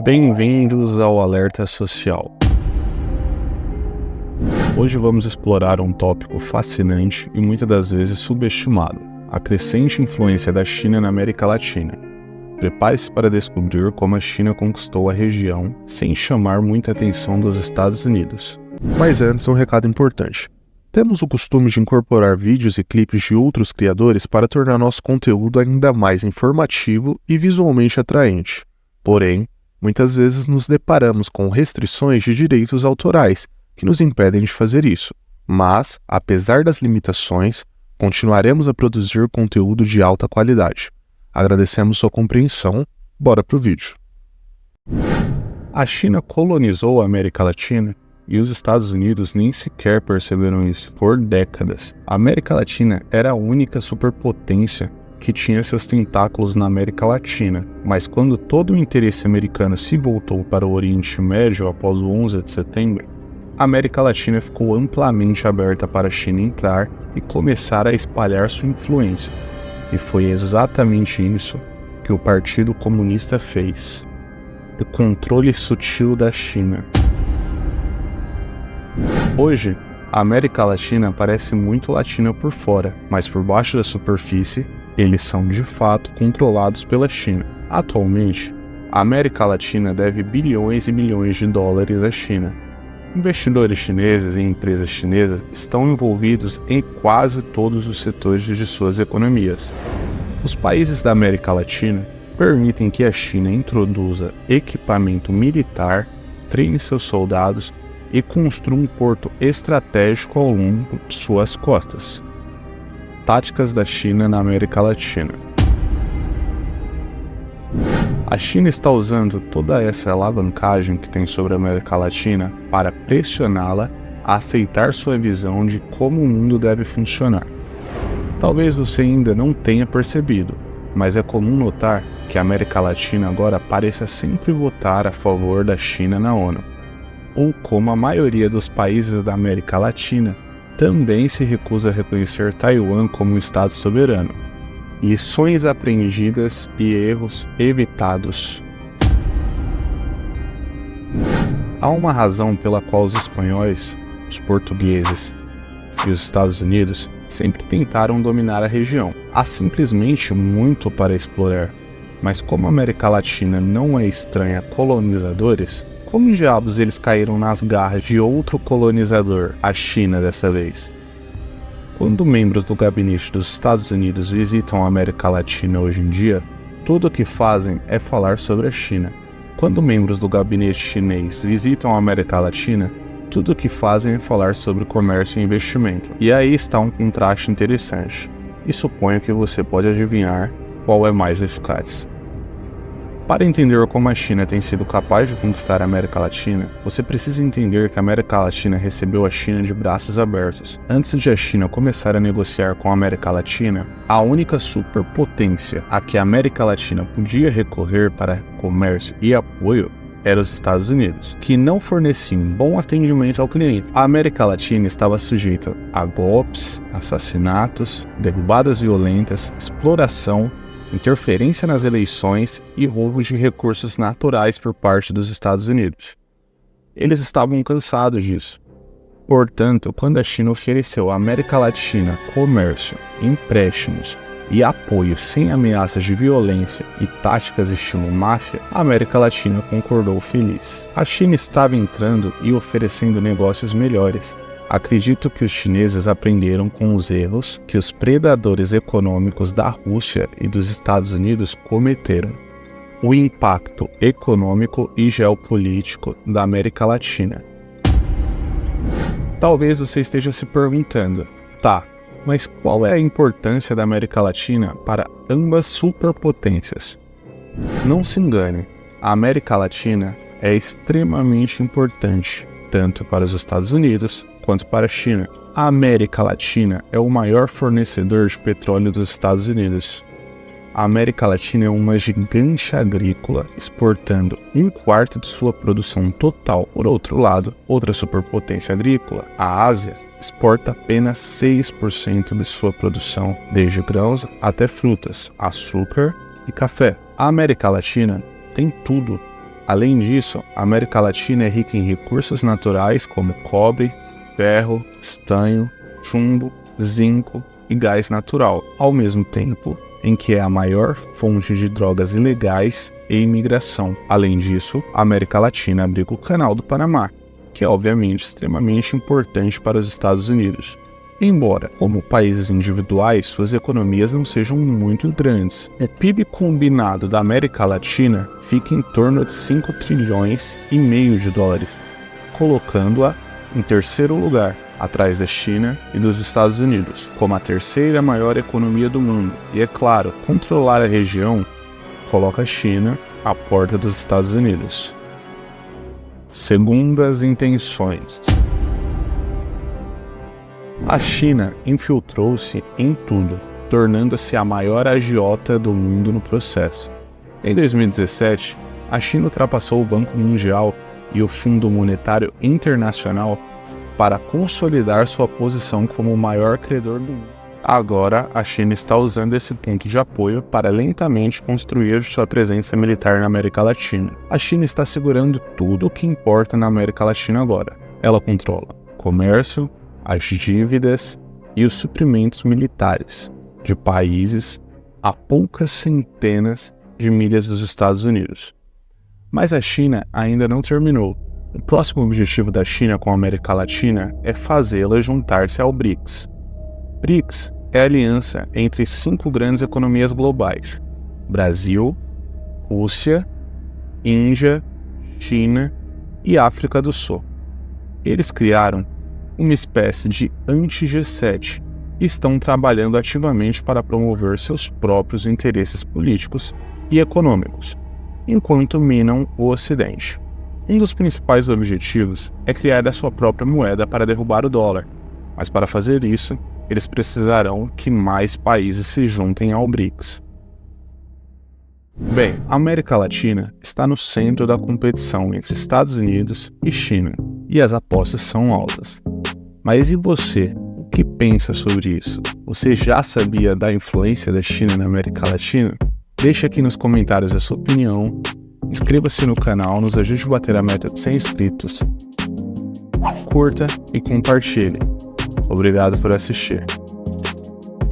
Bem-vindos ao Alerta Social. Hoje vamos explorar um tópico fascinante e muitas das vezes subestimado: a crescente influência da China na América Latina. Prepare-se para descobrir como a China conquistou a região sem chamar muita atenção dos Estados Unidos. Mas antes, um recado importante. Temos o costume de incorporar vídeos e clipes de outros criadores para tornar nosso conteúdo ainda mais informativo e visualmente atraente. Porém, muitas vezes nos deparamos com restrições de direitos autorais que nos impedem de fazer isso. Mas, apesar das limitações, continuaremos a produzir conteúdo de alta qualidade. Agradecemos sua compreensão. Bora pro vídeo. A China colonizou a América Latina e os Estados Unidos nem sequer perceberam isso por décadas. A América Latina era a única superpotência que tinha seus tentáculos na América Latina, mas quando todo o interesse americano se voltou para o Oriente Médio após o 11 de setembro, a América Latina ficou amplamente aberta para a China entrar e começar a espalhar sua influência. E foi exatamente isso que o Partido Comunista fez. O controle sutil da China. Hoje, a América Latina parece muito latina por fora, mas por baixo da superfície, eles são de fato controlados pela China. Atualmente, a América Latina deve bilhões e milhões de dólares à China. Investidores chineses e empresas chinesas estão envolvidos em quase todos os setores de suas economias. Os países da América Latina permitem que a China introduza equipamento militar, treine seus soldados e construa um porto estratégico ao longo de suas costas. Táticas da China na América Latina. A China está usando toda essa alavancagem que tem sobre a América Latina para pressioná-la a aceitar sua visão de como o mundo deve funcionar. Talvez você ainda não tenha percebido, mas é comum notar que a América Latina agora pareça sempre votar a favor da China na ONU. Ou como a maioria dos países da América Latina também se recusa a reconhecer Taiwan como um Estado soberano. Lições aprendidas e erros evitados. Há uma razão pela qual os espanhóis, os portugueses e os Estados Unidos sempre tentaram dominar a região. Há simplesmente muito para explorar. Mas como a América Latina não é estranha a colonizadores, como diabos eles caíram nas garras de outro colonizador, a China dessa vez? Quando membros do gabinete dos Estados Unidos visitam a América Latina hoje em dia, tudo o que fazem é falar sobre a China. Quando membros do gabinete chinês visitam a América Latina, tudo o que fazem é falar sobre comércio e investimento. E aí está um contraste interessante, e suponho que você pode adivinhar qual é mais eficaz. Para entender como a China tem sido capaz de conquistar a América Latina, você precisa entender que a América Latina recebeu a China de braços abertos. Antes de a China começar a negociar com a América Latina, a única superpotência a que a América Latina podia recorrer para comércio e apoio era os Estados Unidos, que não forneciam bom atendimento ao cliente. A América Latina estava sujeita a golpes, assassinatos, derrubadas violentas, exploração, interferência nas eleições e roubo de recursos naturais por parte dos Estados Unidos. Eles estavam cansados disso. Portanto, quando a China ofereceu à América Latina comércio, empréstimos e apoio sem ameaças de violência e táticas estilo máfia, a América Latina concordou feliz. A China estava entrando e oferecendo negócios melhores. Acredito que os chineses aprenderam com os erros que os predadores econômicos da Rússia e dos Estados Unidos cometeram. O impacto econômico e geopolítico da América Latina. Talvez você esteja se perguntando, mas qual é a importância da América Latina para ambas superpotências? Não se engane, a América Latina é extremamente importante, tanto para os Estados Unidos quanto para a China. A América Latina é o maior fornecedor de petróleo dos Estados Unidos. A América Latina é uma gigante agrícola, exportando 1/4 de sua produção total. Por outro lado, outra superpotência agrícola, a Ásia, exporta apenas 6% de sua produção, desde grãos até frutas, açúcar e café. A América Latina tem tudo Além disso, a América Latina é rica em recursos naturais como cobre, ferro, estanho, chumbo, zinco e gás natural, ao mesmo tempo em que é a maior fonte de drogas ilegais e imigração. Além disso, a América Latina abriga o Canal do Panamá, que é obviamente extremamente importante para os Estados Unidos. Embora, como países individuais, suas economias não sejam muito grandes. O PIB combinado da América Latina fica em torno de 5 trilhões e meio de dólares, colocando-a em terceiro lugar, atrás da China e dos Estados Unidos, como a terceira maior economia do mundo. E é claro, controlar a região coloca a China à porta dos Estados Unidos. Segundas intenções. A China infiltrou-se em tudo, tornando-se a maior agiota do mundo no processo. Em 2017, a China ultrapassou o Banco Mundial e o Fundo Monetário Internacional para consolidar sua posição como o maior credor do mundo. Agora, a China está usando esse ponto de apoio para lentamente construir sua presença militar na América Latina. A China está segurando tudo o que importa na América Latina agora. Ela controla o comércio, as dívidas e os suprimentos militares de países a poucas centenas de milhas dos Estados Unidos. Mas a China ainda não terminou. O próximo objetivo da China com a América Latina é fazê-la juntar-se ao BRICS. BRICS é a aliança entre 5 grandes economias globais: Brasil, Rússia, Índia, China e África do Sul. Eles criaram uma espécie de anti-G7 e estão trabalhando ativamente para promover seus próprios interesses políticos e econômicos, enquanto minam o Ocidente. Um dos principais objetivos é criar a sua própria moeda para derrubar o dólar, mas para fazer isso, eles precisarão que mais países se juntem ao BRICS. Bem, a América Latina está no centro da competição entre Estados Unidos e China, e as apostas são altas. Mas e você? O que pensa sobre isso? Você já sabia da influência da China na América Latina? Deixe aqui nos comentários a sua opinião, inscreva-se no canal, nos ajude a bater a meta de 100 inscritos, curta e compartilhe. Obrigado por assistir.